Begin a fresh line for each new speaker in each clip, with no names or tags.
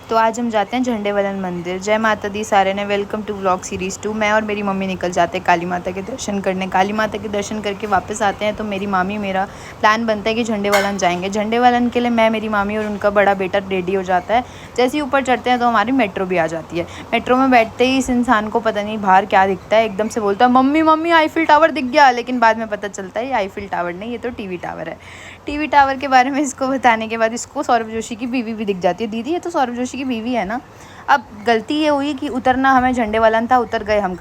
तो आज हम जाते हैं झंडे वलन मंदिर। जय माता दी सारे ने, वेलकम टू व्लॉग सीरीज़ 2। मैं और मेरी मम्मी निकल जाते हैं काली माता के दर्शन करने। काली माता के दर्शन करके वापस आते हैं तो मेरी मामी मेरा प्लान बनता है कि झंडे वलन जाएंगे। झंडे वलन के लिए मैं, मेरी मामी और उनका बड़ा बेटा रेडी हो जाता है। जैसे ही ऊपर चढ़ते हैं तो हमारी मेट्रो भी आ जाती है। मेट्रो में बैठते ही इस इंसान को पता नहीं बाहर क्या दिखता है, एकदम से बोलता है मम्मी मम्मी आईफिल टावर दिख गया। लेकिन बाद में पता चलता है ये आईफिल टावर नहीं, ये तो टीवी टावर है। टीवी टावर के बारे में इसको बताने के बाद इसको सौरभ जोशी की बीवी भी दिख जाती है। दीदी ये तो सौरभ जोशी की बीवी है ना। अब गलती ये हुई कि उतरना हमें झंडे वालन था, उतर गए हम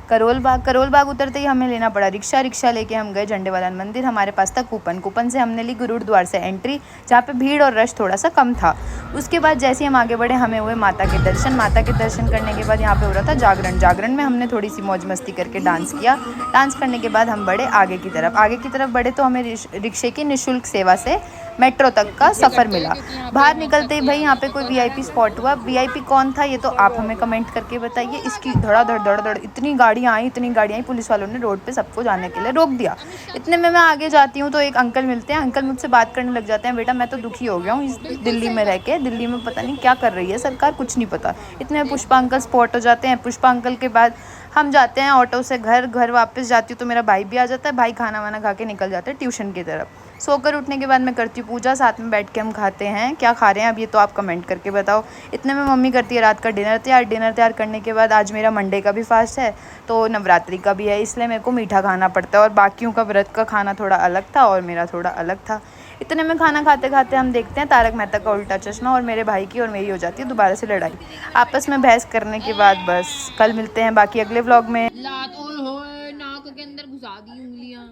करोल बाग उतरते ही हमें लेना पड़ा रिक्शा लेके हम गए झंडे वालन मंदिर। हमारे पास था कूपन से हमने ली गुरुद्वार से एंट्री, जहाँ पे भीड़ और रश थोड़ा सा कम था। उसके बाद जैसे ही हम आगे बढ़े हमें हुए माता के दर्शन करने के बाद यहाँ पे हो रहा था जागरण में हमने थोड़ी सी मौज मस्ती करके डांस किया। डांस करने के बाद हम बढ़े आगे की तरफ बढ़े तो हमें रिक्शे की निःशुल्क सेवा से मेट्रो तक का सफ़र मिला। बाहर निकलते ही भाई यहाँ पे कोई वीआईपी स्पॉट हुआ। वीआईपी कौन था ये तो आप हमें कमेंट करके बताइए। इसकी धड़ाधड़ इतनी गाड़ियाँ आई, पुलिस वालों ने रोड पे सबको जाने के लिए रोक दिया। इतने में मैं आगे जाती हूँ तो एक अंकल मिलते हैं। अंकल मुझसे बात करने लग जाते हैं, बेटा मैं तो दुखी हो गया हूँ इस दिल्ली में रह के। दिल्ली में पता नहीं क्या कर रही है सरकार, कुछ नहीं पता। इतने में पुष्पा अंकल स्पॉट हो जाते हैं। पुष्पा अंकल के बाद हम जाते हैं ऑटो से घर वापस जाती हूँ तो मेरा भाई भी आ जाता है। भाई खाना वाना खा के निकल जाते हैं ट्यूशन की तरफ। सोकर उठने के बाद मैं करती हूँ पूजा, साथ में बैठ के हम खाते हैं। क्या खा रहे हैं अब ये तो आप कमेंट करके बताओ। इतने में मम्मी करती है रात का डिनर तैयार करने के बाद आज मेरा मंडे का भी फास्ट है तो नवरात्रि का भी है, इसलिए मेरे को मीठा खाना पड़ता है। और बाकियों का व्रत का खाना थोड़ा अलग था और मेरा थोड़ा अलग था। इतने में खाना खाते खाते हम देखते हैं तारक मेहता का उल्टा चश्मा और मेरे भाई की और मेरी हो जाती है दोबारा से लड़ाई। आपस में बहस करने के बाद बस कल मिलते हैं बाकी अगले व्लॉग में।
लात और हो नाक के अंदर घुसा दी उंगलियां।